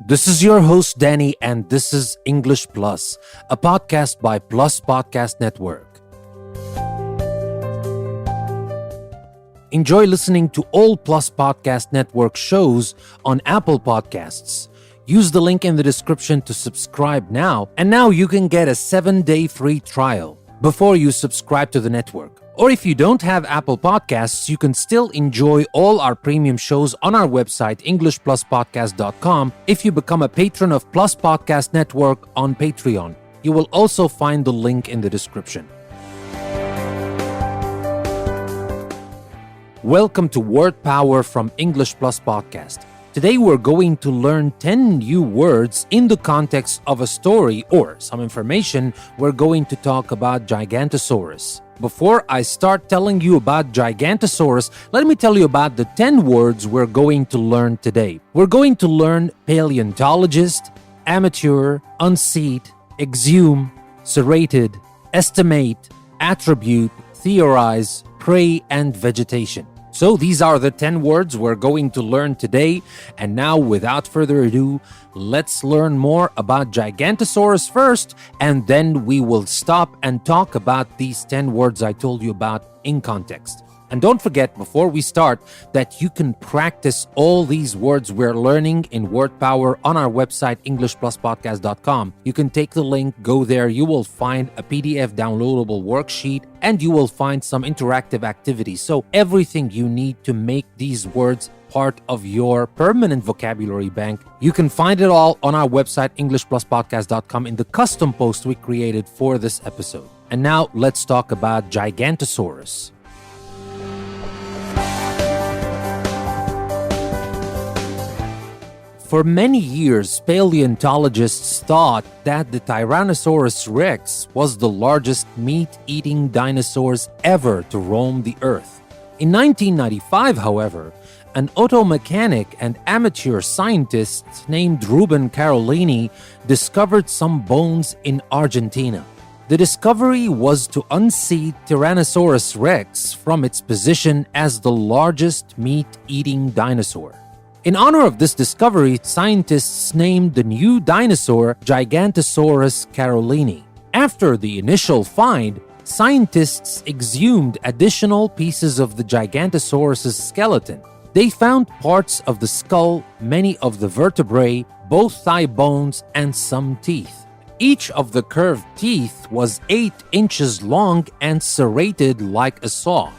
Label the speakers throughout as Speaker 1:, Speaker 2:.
Speaker 1: This is your host, Danny, and this is English Plus, a podcast by Plus Podcast Network. Enjoy listening to all Plus Podcast Network shows on Apple Podcasts. Use the link in the description to subscribe now, and now you can get a 7-day free trial before you subscribe to the network. Or if you don't have Apple Podcasts, you can still enjoy all our premium shows on our website, EnglishPlusPodcast.com, if you become a patron of Plus Podcast Network on Patreon. You will also find the link in the description. Welcome to Word Power from English Plus Podcast. Today we're going to learn 10 new words in the context of a story or some information. We're going to talk about Giganotosaurus. Before I start telling you about Giganotosaurus, let me tell you about the 10 words we're going to learn today. We're going to learn paleontologist, amateur, unseat, exhume, serrated, estimate, attribute, theorize, prey, and vegetation. So these are the 10 words we're going to learn today. And now, without further ado, let's learn more about Giganotosaurus first, and then we will stop and talk about these 10 words I told you about in context. And don't forget, before we start, that you can practice all these words we're learning in Word Power on our website, EnglishPlusPodcast.com. You can take the link, go there, you will find a PDF downloadable worksheet, and you will find some interactive activities. So everything you need to make these words part of your permanent vocabulary bank. You can find it all on our website, EnglishPlusPodcast.com, in the custom post we created for this episode. And now let's talk about Giganotosaurus. For many years, paleontologists thought that the Tyrannosaurus rex was the largest meat-eating dinosaurs ever to roam the earth. In 1995, however, an auto mechanic and amateur scientist named Ruben Carolini discovered some bones in Argentina. The discovery was to unseat Tyrannosaurus rex from its position as the largest meat-eating dinosaur. In honor of this discovery, scientists named the new dinosaur Giganotosaurus carolini. After the initial find, scientists exhumed additional pieces of the Gigantosaurus's skeleton. They found parts of the skull, many of the vertebrae, both thigh bones, and some teeth. Each of the curved teeth was 8 inches long and serrated like a saw.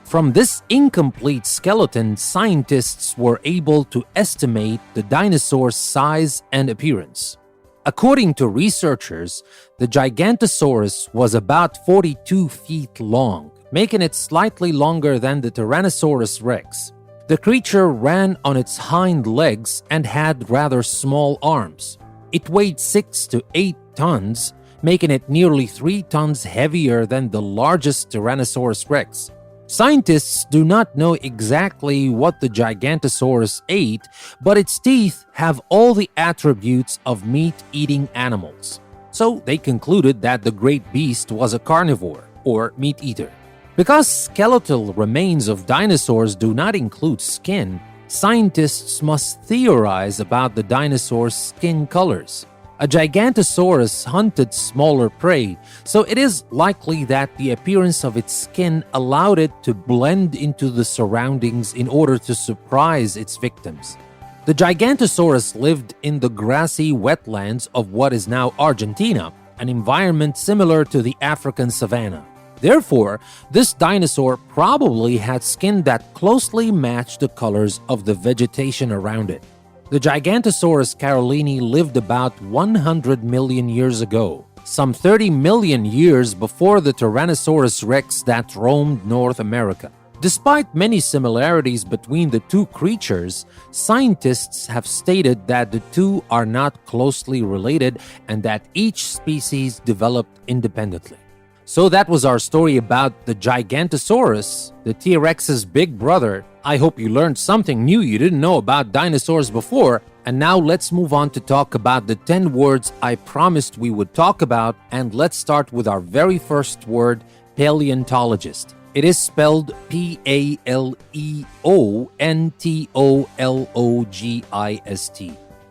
Speaker 1: From this incomplete skeleton, scientists were able to estimate the dinosaur's size and appearance. According to researchers, the Gigantosaurus was about 42 feet long, making it slightly longer than the Tyrannosaurus rex. The creature ran on its hind legs and had rather small arms. It weighed 6 to 8 tons, making it nearly 3 tons heavier than the largest Tyrannosaurus rex. Scientists do not know exactly what the Gigantosaurus ate, but its teeth have all the attributes of meat-eating animals. So they concluded that the great beast was a carnivore, or meat-eater. Because skeletal remains of dinosaurs do not include skin, scientists must theorize about the dinosaur's skin colors. A Gigantosaurus hunted smaller prey, so it is likely that the appearance of its skin allowed it to blend into the surroundings in order to surprise its victims. The Gigantosaurus lived in the grassy wetlands of what is now Argentina, an environment similar to the African savanna. Therefore, this dinosaur probably had skin that closely matched the colors of the vegetation around it. The Gigantosaurus carolini lived about 100 million years ago, some 30 million years before the Tyrannosaurus rex that roamed North America. Despite many similarities between the two creatures, scientists have stated that the two are not closely related and that each species developed independently. So that was our story about the Gigantosaurus, the T-Rex's big brother. I hope you learned something new you didn't know about dinosaurs before. And now let's move on to talk about the 10 words I promised we would talk about. And let's start with our very first word, paleontologist. It is spelled Paleontologist.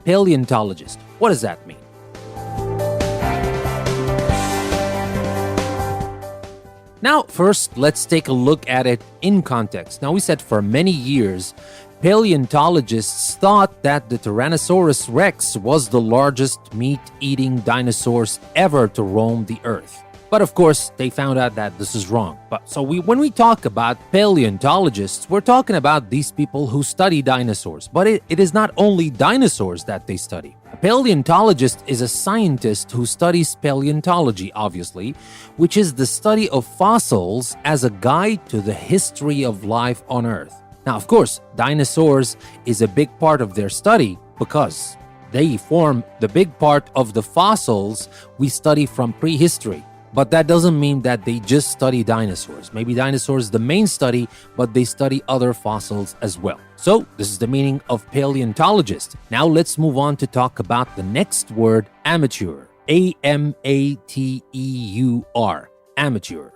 Speaker 1: paleontologist. What does that mean? Now, first, let's take a look at it in context. Now, we said for many years, paleontologists thought that the Tyrannosaurus rex was the largest meat-eating dinosaurs ever to roam the earth. But of course, they found out that this is wrong. When we talk about paleontologists, we're talking about these people who study dinosaurs. But it is not only dinosaurs that they study. A paleontologist is a scientist who studies paleontology, obviously, which is the study of fossils as a guide to the history of life on Earth. Now, of course, dinosaurs is a big part of their study because they form the big part of the fossils we study from prehistory. But that doesn't mean that they just study dinosaurs. Maybe dinosaurs is the main study, but they study other fossils as well. So this is the meaning of paleontologist. Now let's move on to talk about the next word, amateur. A-M-A-T-E-U-R. Amateur.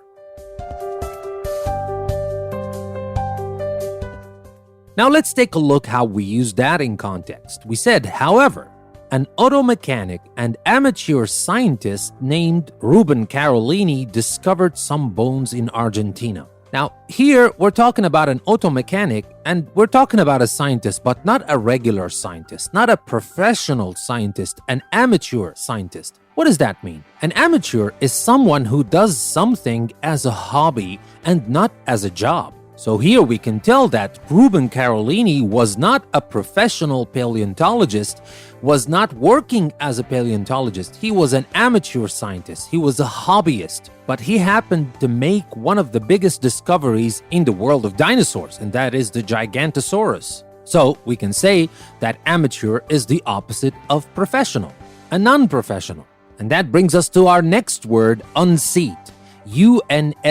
Speaker 1: Now let's take a look how we use that in context. We said, however, an auto mechanic and amateur scientist named Ruben Carolini discovered some bones in Argentina. Now, here we're talking about an auto mechanic and we're talking about a scientist, but not a regular scientist, not a professional scientist, an amateur scientist. What does that mean? An amateur is someone who does something as a hobby and not as a job. So here we can tell that Ruben Carolini was not a professional paleontologist, was not working as a paleontologist. He was an amateur scientist. He was a hobbyist. But he happened to make one of the biggest discoveries in the world of dinosaurs, and that is the Giganotosaurus. So we can say that amateur is the opposite of professional, a non-professional. And that brings us to our next word, unseat. U-N-S-E-A-T.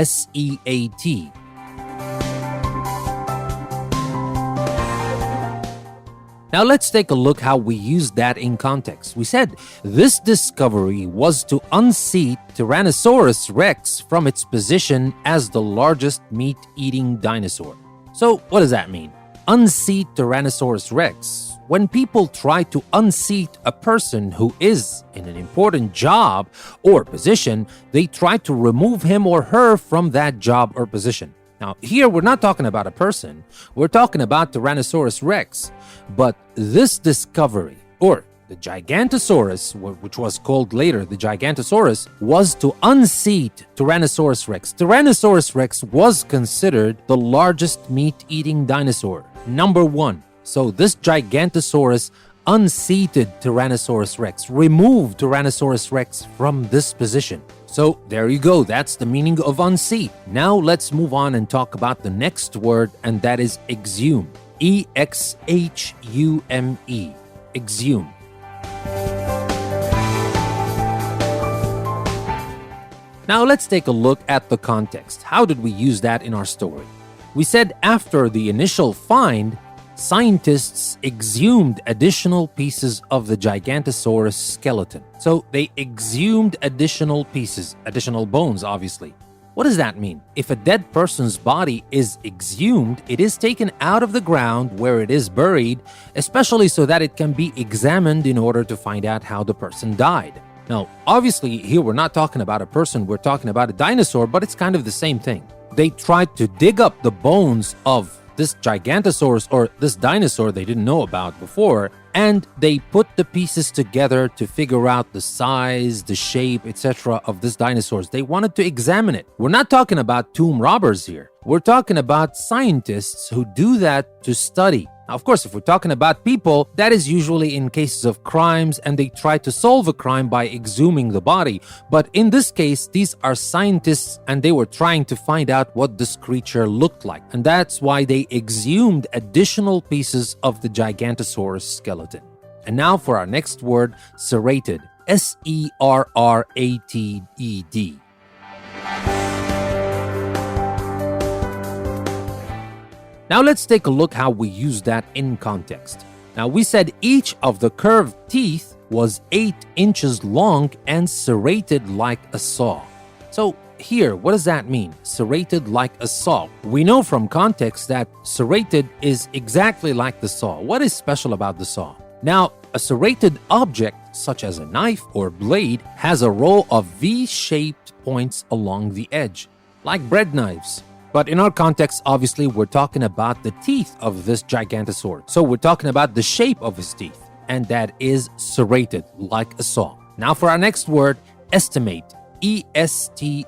Speaker 1: Now let's take a look how we use that in context. We said this discovery was to unseat Tyrannosaurus rex from its position as the largest meat-eating dinosaur. So what does that mean? Unseat Tyrannosaurus rex. When people try to unseat a person who is in an important job or position, they try to remove him or her from that job or position. Now, here we're not talking about a person, we're talking about Tyrannosaurus rex. But this discovery, or the Gigantosaurus, which was called later the Gigantosaurus, was to unseat Tyrannosaurus rex. Tyrannosaurus rex was considered the largest meat-eating dinosaur, number one. So this Gigantosaurus unseated Tyrannosaurus rex, removed Tyrannosaurus rex from this position. So there you go, that's the meaning of unseat. Now let's move on and talk about the next word, and that is exhume. E-X-H-U-M-E. Exhume. Now let's take a look at the context. How did we use that in our story? We said after the initial find, scientists exhumed additional pieces of the Gigantosaurus skeleton. So they exhumed additional pieces, additional bones, obviously. What does that mean? If a dead person's body is exhumed, it is taken out of the ground where it is buried, especially so that it can be examined in order to find out how the person died. Now, obviously, here we're not talking about a person, we're talking about a dinosaur, but it's kind of the same thing. They tried to dig up the bones of this Gigantosaurus, or this dinosaur they didn't know about before, and they put the pieces together to figure out the size, the shape, etc. of this dinosaur. They wanted to examine it. We're not talking about tomb robbers here. We're talking about scientists who do that to study. Now, of course, if we're talking about people, that is usually in cases of crimes, and they try to solve a crime by exhuming the body. But in this case, these are scientists, and they were trying to find out what this creature looked like. And that's why they exhumed additional pieces of the Gigantosaurus skeleton. And now for our next word, serrated. S-E-R-R-A-T-E-D. Now let's take a look how we use that in context. Now we said each of the curved teeth was 8 inches long and serrated like a saw. So here, what does that mean? Serrated like a saw. We know from context that serrated is exactly like the saw. What is special about the saw? Now, a serrated object, such as a knife or blade, has a row of V-shaped points along the edge, like bread knives. But in our context, obviously, we're talking about the teeth of this Gigantosaurus. So we're talking about the shape of his teeth, and that is serrated, like a saw. Now for our next word, estimate. E-S-T-I-M-A-T-E.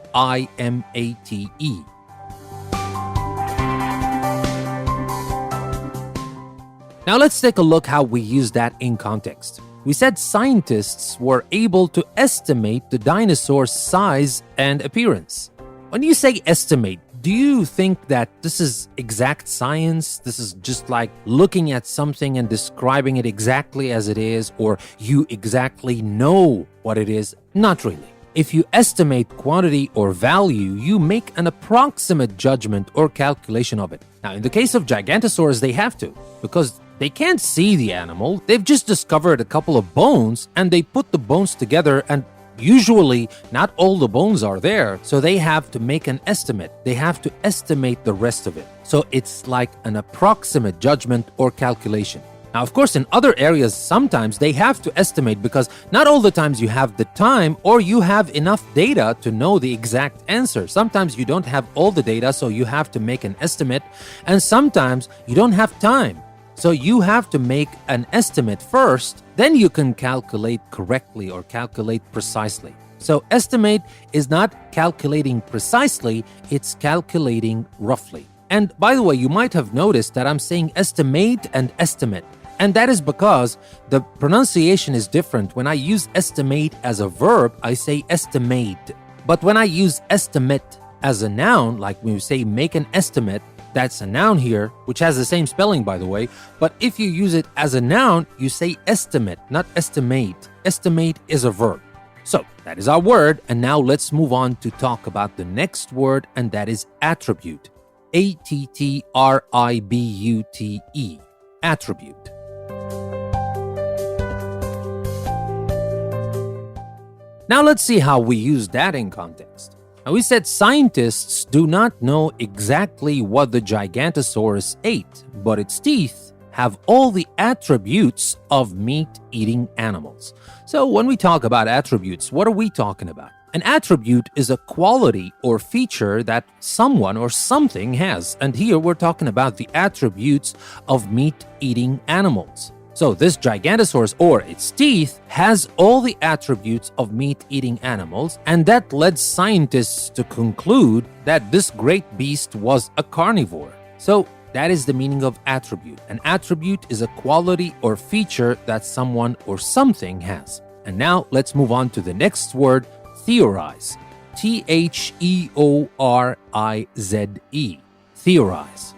Speaker 1: Now let's take a look how we use that in context. We said scientists were able to estimate the dinosaur's size and appearance. When you say estimate, do you think that this is exact science? This is just like looking at something and describing it exactly as it is, or you exactly know what it is? Not really. If you estimate quantity or value, you make an approximate judgment or calculation of it. Now, in the case of Gigantosaurus, they have to, because they can't see the animal. They've just discovered a couple of bones, and they put the bones together, and usually not all the bones are there, so they have to make an estimate. They have to estimate the rest of it. So it's like an approximate judgment or calculation. Now, of course, in other areas, sometimes they have to estimate because not all the times you have the time or you have enough data to know the exact answer. Sometimes you don't have all the data, so you have to make an estimate. And sometimes you don't have time. So you have to make an estimate first, then you can calculate correctly or calculate precisely. So estimate is not calculating precisely, it's calculating roughly. And by the way, you might have noticed that I'm saying estimate and estimate. And that is because the pronunciation is different. When I use estimate as a verb, I say estimate. But when I use estimate as a noun, like when you say make an estimate, that's a noun here, which has the same spelling, by the way. But if you use it as a noun, you say estimate, not estimate. Estimate is a verb. So that is our word. And now let's move on to talk about the next word, and that is attribute. A-T-T-R-I-B-U-T-E. Attribute. Now let's see how we use that in context. Now we said scientists do not know exactly what the Gigantosaurus ate, but its teeth have all the attributes of meat-eating animals. So when we talk about attributes, what are we talking about? An attribute is a quality or feature that someone or something has, and here we're talking about the attributes of meat-eating animals. So this Gigantosaurus, or its teeth, has all the attributes of meat-eating animals, and that led scientists to conclude that this great beast was a carnivore. So that is the meaning of attribute. An attribute is a quality or feature that someone or something has. And now let's move on to the next word, theorize. T-H-E-O-R-I-Z-E. Theorize.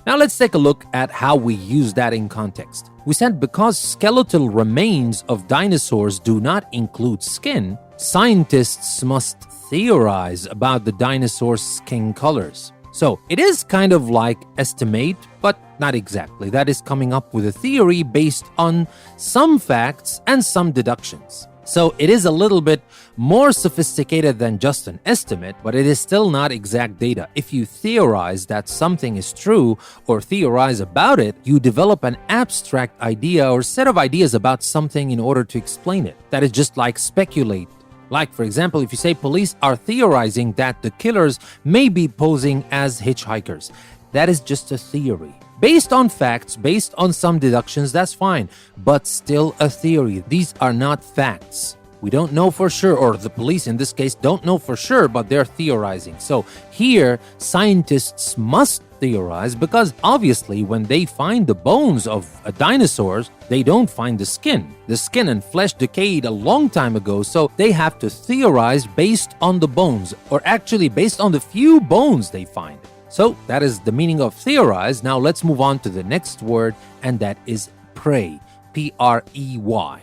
Speaker 1: Now let's take a look at how we use that in context. We said because skeletal remains of dinosaurs do not include skin, scientists must theorize about the dinosaur's skin colors. So it is kind of like estimate, but not exactly. That is coming up with a theory based on some facts and some deductions. So it is a little bit more sophisticated than just an estimate, but it is still not exact data. If you theorize that something is true or theorize about it, you develop an abstract idea or set of ideas about something in order to explain it. That is just like speculate. Like, for example, if you say police are theorizing that the killers may be posing as hitchhikers, that is just a theory. Based on facts, based on some deductions, that's fine, but still a theory. These are not facts. We don't know for sure, or the police in this case don't know for sure, but they're theorizing. So here, scientists must theorize because obviously when they find the bones of a dinosaur, they don't find the skin. The skin and flesh decayed a long time ago, so they have to theorize based on the bones, or actually based on the few bones they find. So that is the meaning of theorize. Now let's move on to the next word, and that is prey. P-R-E-Y.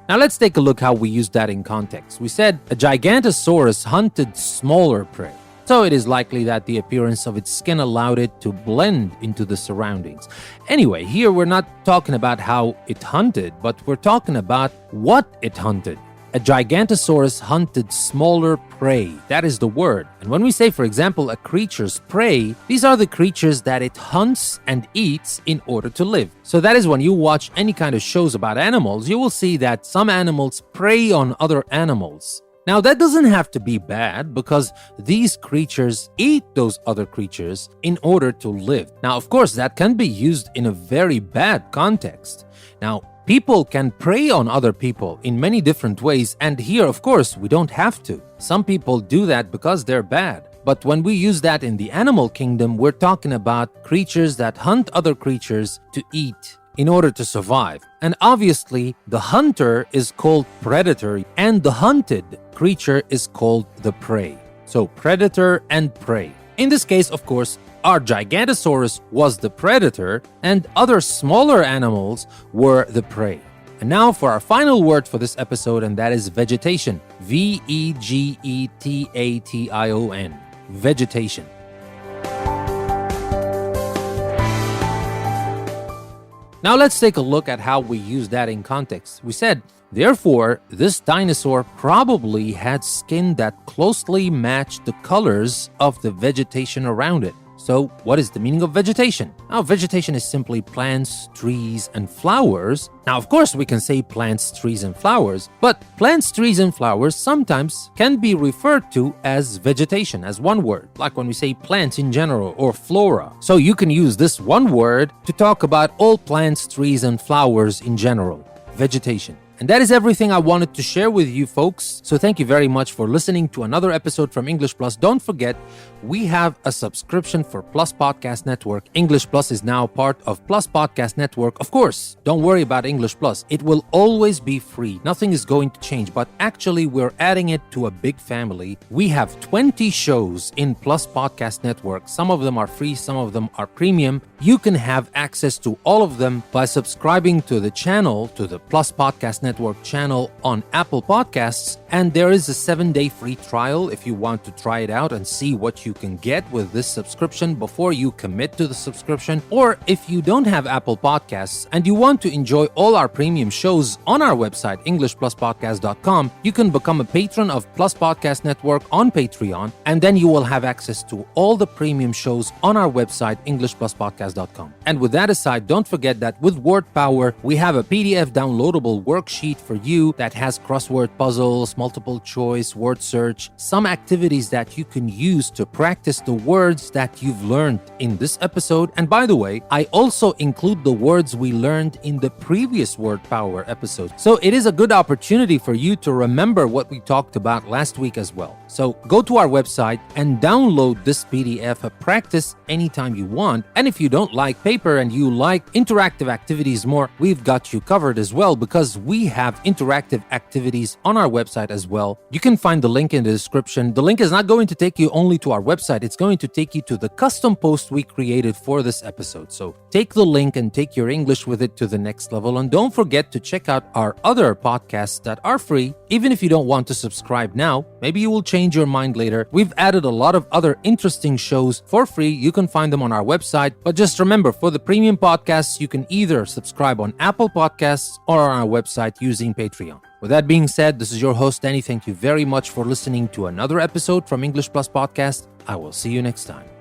Speaker 1: Now let's take a look how we use that in context. We said a Gigantosaurus hunted smaller prey. So it is likely that the appearance of its skin allowed it to blend into the surroundings. Anyway, here we're not talking about how it hunted, but we're talking about what it hunted. A A Gigantosaurus hunted smaller prey. That is the word. And when we say, for example, a creature's prey, these are the creatures that it hunts and eats in order to live. So that is when you watch any kind of shows about animals, you will see that some animals prey on other animals. Now, that doesn't have to be bad because these creatures eat those other creatures in order to live. Now, of course, that can be used in a very bad context. Now, people can prey on other people in many different ways, and here, of course, we don't have to. Some people do that because they're bad. But when we use that in the animal kingdom, we're talking about creatures that hunt other creatures to eat in order to survive. And obviously, the hunter is called predator, and the hunted creature is called the prey. So predator and prey. In this case, of course, our Gigantosaurus was the predator, and other smaller animals were the prey. And now for our final word for this episode, and that is vegetation. V-E-G-E-T-A-T-I-O-N. Vegetation. Now let's take a look at how we use that in context. We said, therefore, this dinosaur probably had skin that closely matched the colors of the vegetation around it. So, what is the meaning of vegetation? Now, vegetation is simply plants, trees, and flowers. Now, of course, we can say plants, trees, and flowers, but plants, trees, and flowers sometimes can be referred to as vegetation, as one word, like when we say plants in general or flora. So, you can use this one word to talk about all plants, trees, and flowers in general, vegetation. And that is everything I wanted to share with you folks. So thank you very much for listening to another episode from English Plus. Don't forget, we have a subscription for Plus Podcast Network. English Plus is now part of Plus Podcast Network. Of course, don't worry about English Plus. It will always be free. Nothing is going to change, but actually we're adding it to a big family. We have 20 shows in Plus Podcast Network. Some of them are free, some of them are premium. You can have access to all of them by subscribing to the channel, to the Plus Podcast Network channel on Apple Podcasts, and there is a 7-day free trial if you want to try it out and see what you can get with this subscription before you commit to the subscription. Or if you don't have Apple Podcasts and you want to enjoy all our premium shows on our website, EnglishPlusPodcast.com, you can become a patron of Plus Podcast Network on Patreon, and then you will have access to all the premium shows on our website, EnglishPlusPodcast.com. And with that aside, don't forget that with Word Power, we have a PDF downloadable worksheet for you that has crossword puzzles, multiple choice, word search, some activities that you can use to practice the words that you've learned in this episode. And by the way, I also include the words we learned in the previous Word Power episode. So it is a good opportunity for you to remember what we talked about last week as well. So go to our website and download this PDF, practice anytime you want. And if you don't like paper and you like interactive activities more, we've got you covered as well, because we have interactive activities on our website as well. You can find the link in the description. The link is not going to take you only to our website. It's going to take you to the custom post we created for this episode. So take the link and take your English with it to the next level. And don't forget to check out our other podcasts that are free. Even if you don't want to subscribe now, maybe you will change your mind later. We've added a lot of other interesting shows for free. You can find them on our website. But just remember, for the premium podcasts, you can either subscribe on Apple Podcasts or on our website using Patreon. With that being said, this is your host, Danny. Thank you very much for listening to another episode from English Plus Podcast. I will see you next time.